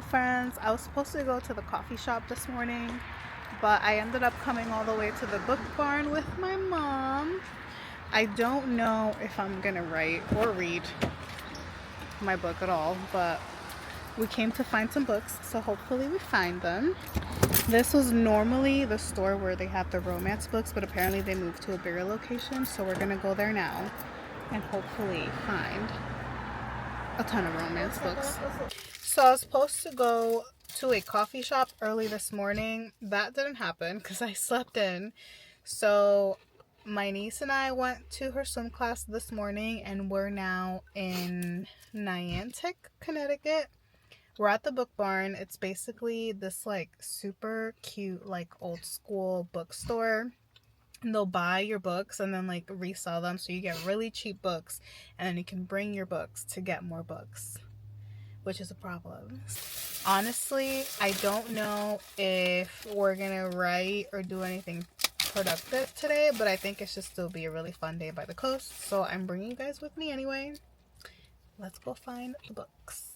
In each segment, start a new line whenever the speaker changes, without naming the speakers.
Hello friends, I was supposed to go to the coffee shop this morning, but I ended up coming all the way to the book barn with my mom. I don't know if I'm gonna write or read my book at all, but we came to find some books, so hopefully we find them. This was normally the store where they have the romance books, but apparently they moved to a bigger location, so we're gonna go there now and hopefully find a ton of romance books. So I was supposed to go to a coffee shop early this morning. That didn't happen because I slept in. So my niece and I went to her swim class this morning, and we're now in Niantic, Connecticut. We're at the book barn. It's basically this like super cute like old school bookstore. And they'll buy your books and then like resell them, so you get really cheap books, and then you can bring your books to get more books, which is a problem. Honestly, I don't know if we're gonna write or do anything productive today, but I think it should still be a really fun day by the coast, so I'm bringing you guys with me anyway. Let's go find the books.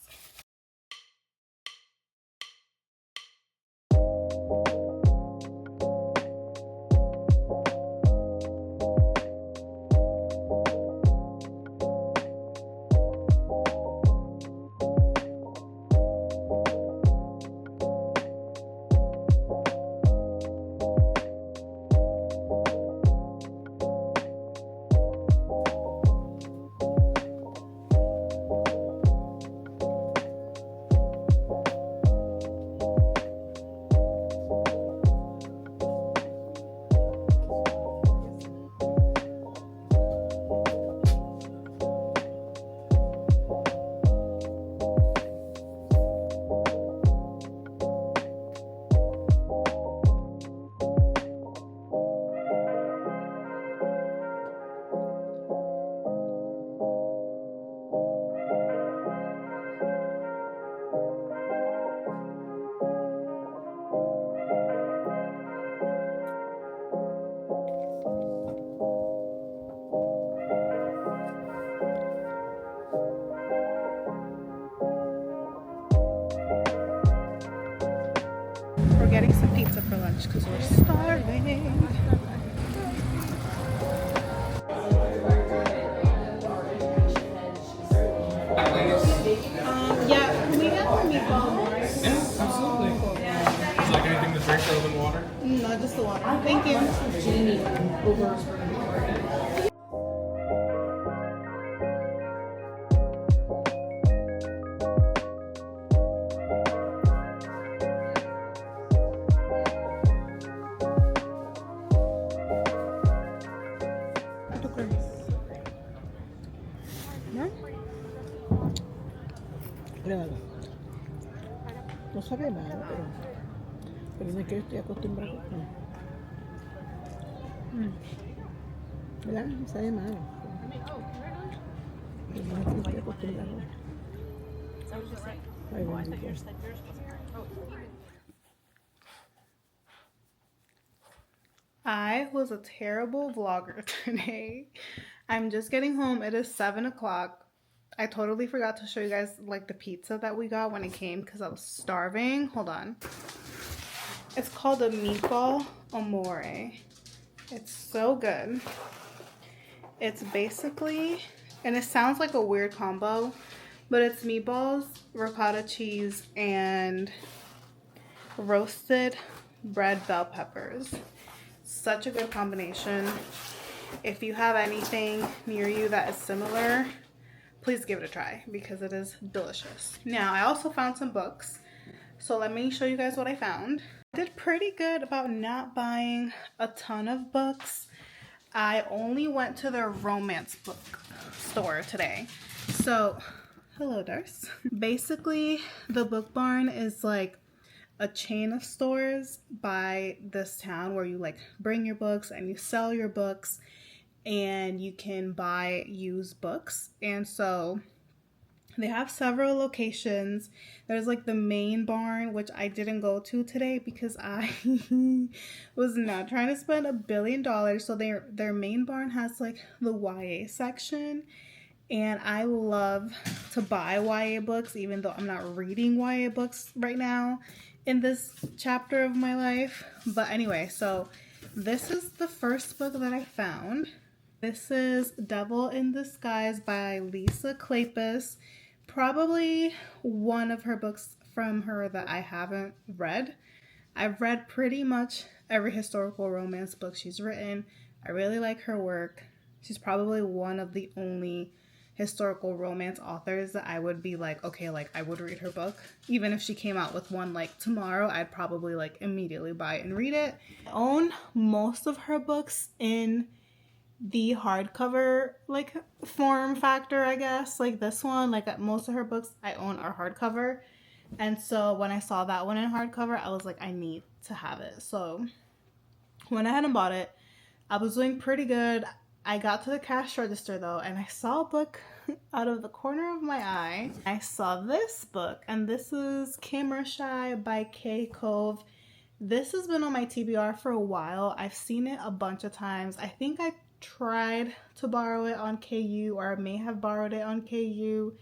We're getting some pizza for lunch because we're starving. Yeah, can we get some meatballs?
Yeah, absolutely. Would you like anything to drink other than water?
No, just the water. Thank you.
No sabe malo, pero no es que yo estoy acostumbrado. ¿Verdad? No sabe malo. Pero no es que yo estoy acostumbrado. Ay, bendito.
I was a terrible vlogger today. I'm just getting home. It is 7 o'clock. I totally forgot to show you guys like the pizza that we got when it came because I was starving. Hold on. It's called a meatball amore. It's so good. It's basically, and it sounds like a weird combo, but it's meatballs, ricotta cheese, and roasted red bell peppers. Such a good combination. If you have anything near you that is similar, please give it a try because it is delicious. Now, I also found some books, so let me show you guys what I found. I did pretty good about not buying a ton of books. I only went to the romance book store today. So, hello Darce. Basically, the book barn is like a chain of stores by this town where you like bring your books and you sell your books, and you can buy used books. And so they have several locations. There's like the main barn, which I didn't go to today because I was not trying to spend $1 billion. So their main barn has like the YA section, And I love to buy YA books, even though I'm not reading YA books right now in this chapter of my life. But anyway, so this is the first book that I found. This is Devil in Disguise by Lisa Kleypas. Probably one of her books from her that I haven't read. I've read pretty much every historical romance book she's written. I really like her work. She's probably one of the only historical romance authors that I would be like, okay, like I would read her book. Even if she came out with one like tomorrow, I'd probably like immediately buy it and read it. I own most of her books in the hardcover like form factor, I guess. Like this one, like most of her books I own are hardcover. And so when I saw that one in hardcover, I was like, I need to have it. So went ahead and bought it. I was doing pretty good. I got to the cash register though, and I saw a book out of the corner of my eye. I saw this book, and this is Camera Shy by Kay Cove. This has been on my TBR for a while. I've seen it a bunch of times. I think I tried to borrow it on KU, or I may have borrowed it on KU,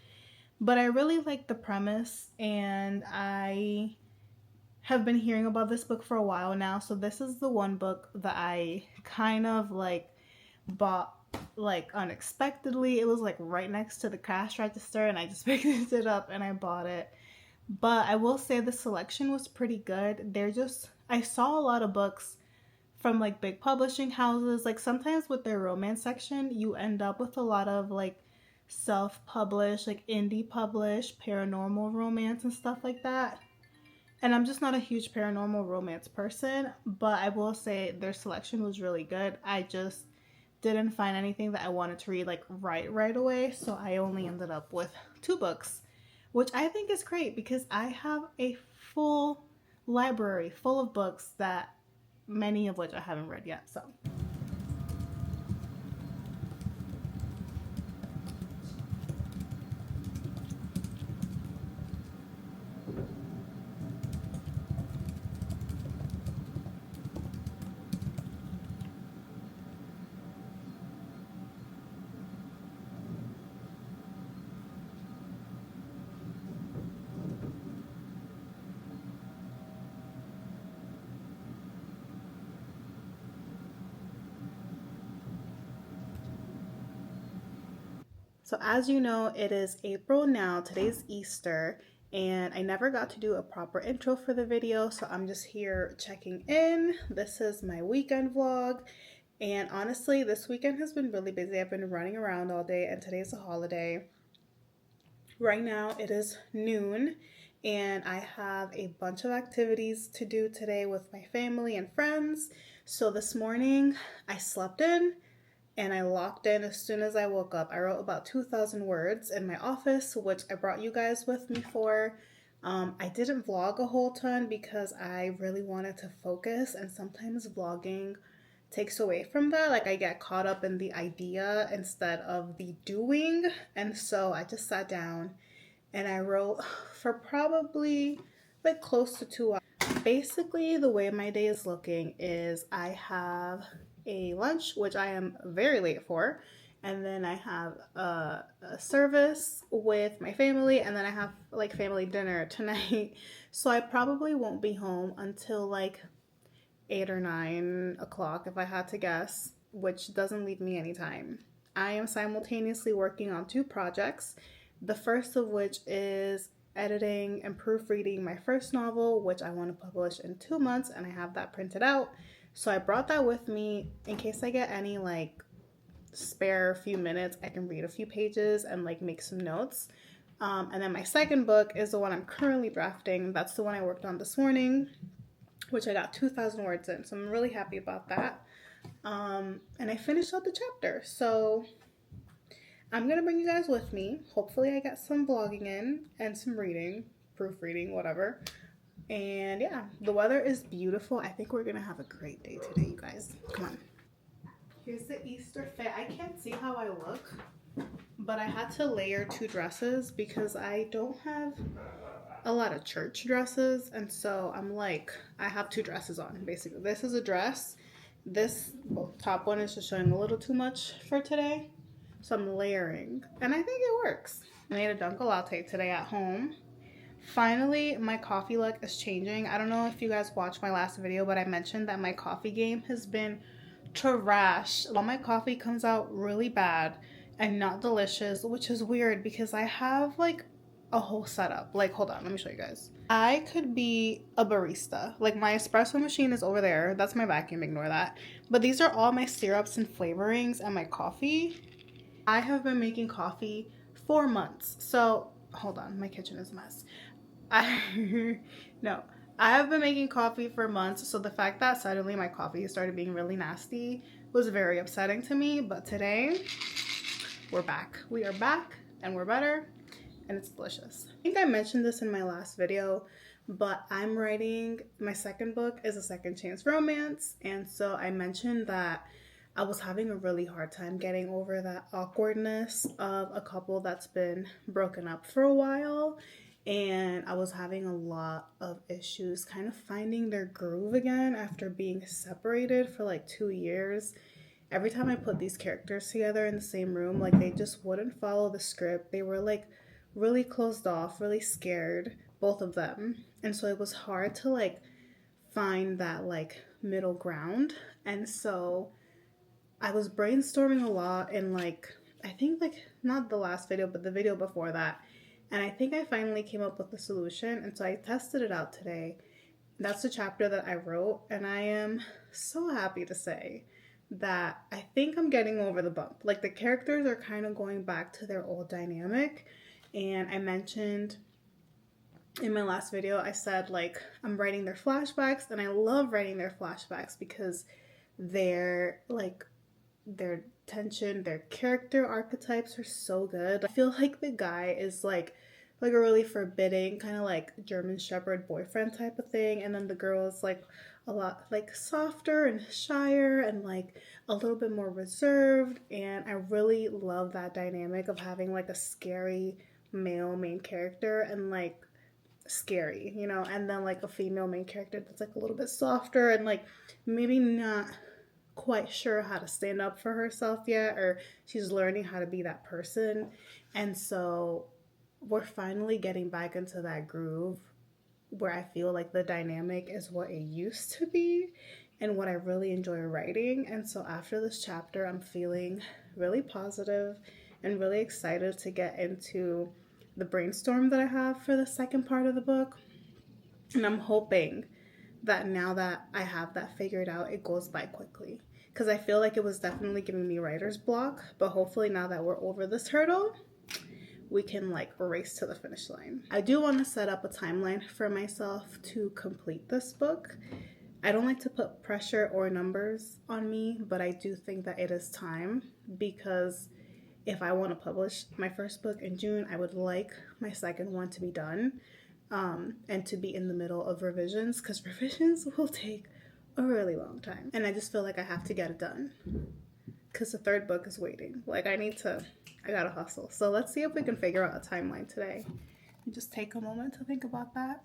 but I really like the premise, and I have been hearing about this book for a while now. So this is the one book that I kind of like bought like unexpectedly. It was like right next to the cash register, and I just picked it up and I bought it. But I will say the selection was pretty good. I saw a lot of books from like big publishing houses. Like sometimes with their romance section, you end up with a lot of like self-published, like indie published paranormal romance and stuff like that. And I'm just not a huge paranormal romance person, but I will say their selection was really good. I just didn't find anything that I wanted to read like right away, so I only ended up with 2 books, which I think is great because I have a full library full of books that many of which I haven't read yet. So So as you know, it is April now. Today's Easter, and I never got to do a proper intro for the video, so I'm just here checking in. This is my weekend vlog, and honestly, this weekend has been really busy. I've been running around all day, and today's a holiday. Right now, it is noon, and I have a bunch of activities to do today with my family and friends. So this morning, I slept in, and I locked in as soon as I woke up. I wrote about 2,000 words in my office, which I brought you guys with me for. I didn't vlog a whole ton because I really wanted to focus, and sometimes vlogging takes away from that. Like I get caught up in the idea instead of the doing. And so I just sat down and I wrote for probably like close to 2 hours. Basically, the way my day is looking is I have a lunch, which I am very late for, and then I have a service with my family, and then I have like family dinner tonight. So I probably won't be home until like 8 or 9 o'clock if I had to guess, which doesn't leave me any time. I am simultaneously working on 2 projects, the first of which is editing and proofreading my first novel, which I want to publish in 2 months, and I have that printed out. So I brought that with me in case I get any like spare few minutes. I can read a few pages and like make some notes. And then my second book is the one I'm currently drafting. That's the one I worked on this morning, which I got 2,000 words in. So I'm really happy about that. And I finished out the chapter. So I'm going to bring you guys with me. Hopefully I get some vlogging in and some reading, proofreading, whatever. And yeah, the weather is beautiful. I think we're gonna have a great day today, you guys. Come on. Here's the Easter fit. I can't see how I look, but I had to layer 2 dresses because I don't have a lot of church dresses, and so I'm like, I have 2 dresses on basically. This is a dress. This top one is just showing a little too much for today, So I'm layering, and I think it works. I made a Dunkin' Latte today at home. Finally, my coffee luck is changing. I don't know if you guys watched my last video, but I mentioned that my coffee game has been trash. All my coffee comes out really bad and not delicious, which is weird because I have like a whole setup. Like, hold on, let me show you guys. I could be a barista. Like, my espresso machine is over there. That's my vacuum, ignore that. But these are all my syrups and flavorings and my coffee. I have been making coffee for months. So, hold on, my kitchen is a mess. No, I have been making coffee for months, so the fact that suddenly my coffee started being really nasty was very upsetting to me. But today we're back. We are back and we're better and it's delicious. I think I mentioned this in my last video, but I'm writing, my second book is a second chance romance, and so I mentioned that I was having a really hard time getting over that awkwardness of a couple that's been broken up for a while. And I was having a lot of issues kind of finding their groove again after being separated for like 2 years. Every time I put these characters together in the same room, like they just wouldn't follow the script. They were like really closed off, really scared, both of them. And so it was hard to like find that like middle ground. And so I was brainstorming a lot in like, I think like not the last video, but the video before that. And I think I finally came up with a solution, and so I tested it out today. That's the chapter that I wrote, and I am so happy to say that I think I'm getting over the bump. Like, the characters are kind of going back to their old dynamic, and I mentioned in my last video, I said, like, I'm writing their flashbacks, and I love writing their flashbacks because they're, like, their tension, their character archetypes are so good. I feel like the guy is like a really forbidding kind of like German Shepherd boyfriend type of thing, and then the girl is like a lot like softer and shyer and like a little bit more reserved. And I really love that dynamic of having like a scary male main character and like scary, you know, and then like a female main character that's like a little bit softer and like maybe not quite sure how to stand up for herself yet, or she's learning how to be that person. And so we're finally getting back into that groove where I feel like the dynamic is what it used to be and what I really enjoy writing. And so after this chapter, I'm feeling really positive and really excited to get into the brainstorm that I have for the second part of the book. And I'm hoping that now that I have that figured out, it goes by quickly. Because I feel like it was definitely giving me writer's block. But hopefully now that we're over this hurdle, we can like race to the finish line. I do want to set up a timeline for myself to complete this book. I don't like to put pressure or numbers on me, but I do think that it is time, because if I want to publish my first book in June, I would like my second one to be done and to be in the middle of revisions, because revisions will take a really long time. And I just feel like I have to get it done because the third book is waiting. Like I gotta hustle. So let's see if we can figure out a timeline today. And just take a moment to think about that.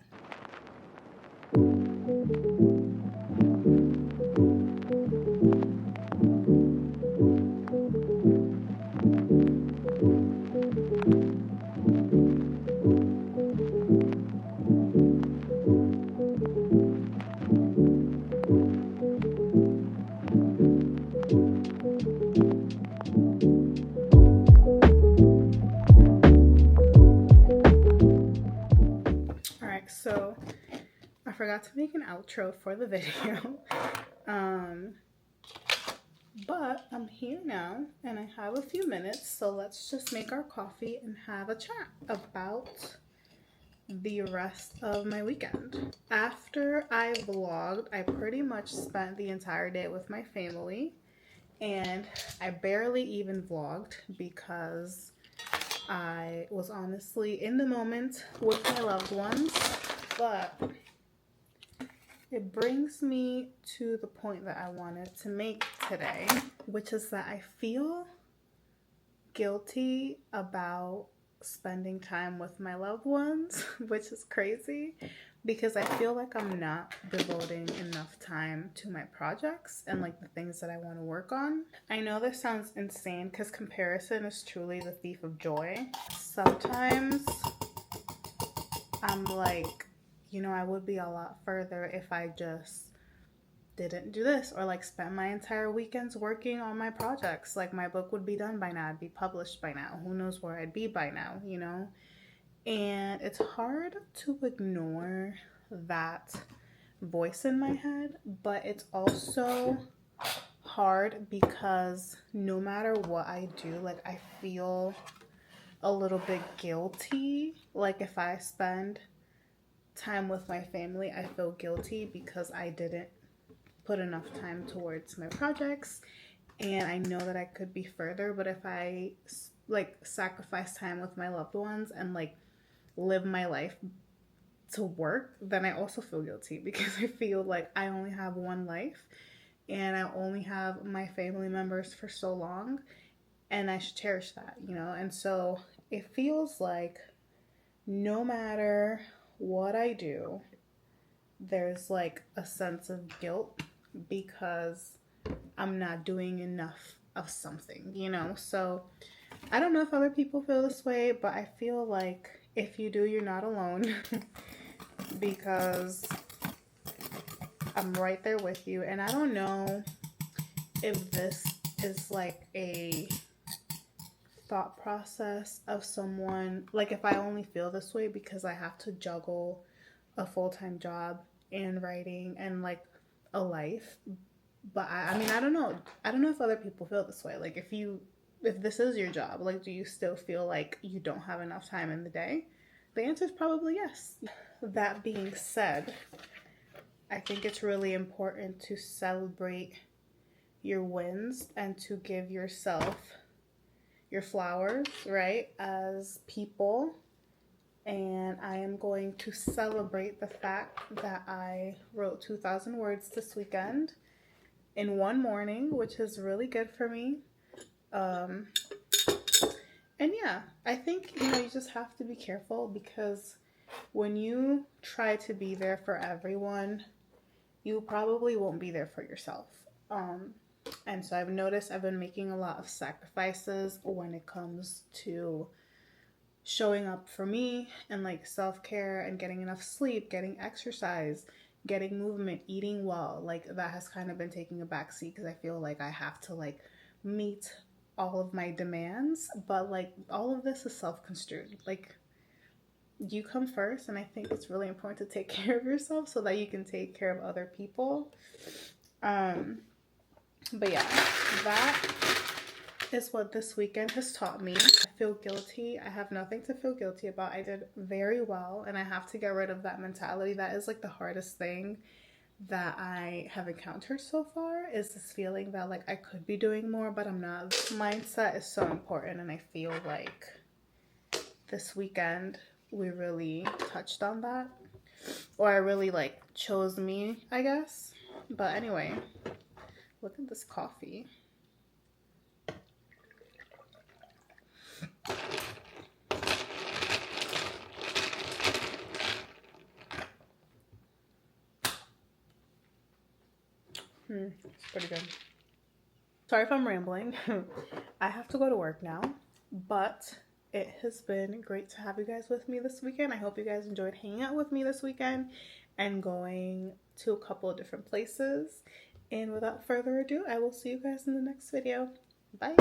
So I forgot to make an outro for the video, but I'm here now and I have a few minutes, so let's just make our coffee and have a chat about the rest of my weekend. After I vlogged, I pretty much spent the entire day with my family, and I barely even vlogged because I was honestly in the moment with my loved ones. But it brings me to the point that I wanted to make today, which is that I feel guilty about spending time with my loved ones, which is crazy because I feel like I'm not devoting enough time to my projects and like the things that I want to work on. I know this sounds insane because comparison is truly the thief of joy. Sometimes I'm like, you know, I would be a lot further if I just didn't do this or like spent my entire weekends working on my projects. Like my book would be done by now, it'd be published by now, who knows where I'd be by now, you know? And it's hard to ignore that voice in my head, but it's also hard because no matter what I do, like I feel a little bit guilty. Like if I spend time with my family, I feel guilty because I didn't put enough time towards my projects, and I know that I could be further, but if I like sacrifice time with my loved ones and like live my life to work, then I also feel guilty because I feel like I only have one life and I only have my family members for so long, and I should cherish that, you know? And so it feels like no matter what I do, there's like a sense of guilt because I'm not doing enough of something, you know? So I don't know if other people feel this way, but I feel like if you do, you're not alone because I'm right there with you. And I don't know if this is like a thought process of someone, like if I only feel this way because I have to juggle a full-time job and writing and like a life. But I mean, I don't know if other people feel this way. Like if this is your job, like do you still feel like you don't have enough time in the day? The answer is probably yes. That being said, I think it's really important to celebrate your wins and to give yourself your flowers, right, as people. And I am going to celebrate the fact that I wrote 2,000 words this weekend in one morning, which is really good for me. And yeah, I think, you know, you just have to be careful because when you try to be there for everyone, you probably won't be there for yourself. And so I've noticed I've been making a lot of sacrifices when it comes to showing up for me and like self-care and getting enough sleep, getting exercise, getting movement, eating well. Like that has kind of been taking a backseat because I feel like I have to like meet all of my demands, but like all of this is self-construed. Like you come first, and I think it's really important to take care of yourself so that you can take care of other people. But yeah, that is what this weekend has taught me. I feel guilty. I have nothing to feel guilty about. I did very well, and I have to get rid of that mentality. That is like the hardest thing that I have encountered so far, is this feeling that like I could be doing more, but I'm not. Mindset is so important, and I feel like this weekend we really touched on that, or I really like chose me, I guess. But anyway, look at this coffee. It's pretty good. Sorry if I'm rambling. I have to go to work now, but it has been great to have you guys with me this weekend. I hope you guys enjoyed hanging out with me this weekend and going to a couple of different places. And without further ado, I will see you guys in the next video. Bye.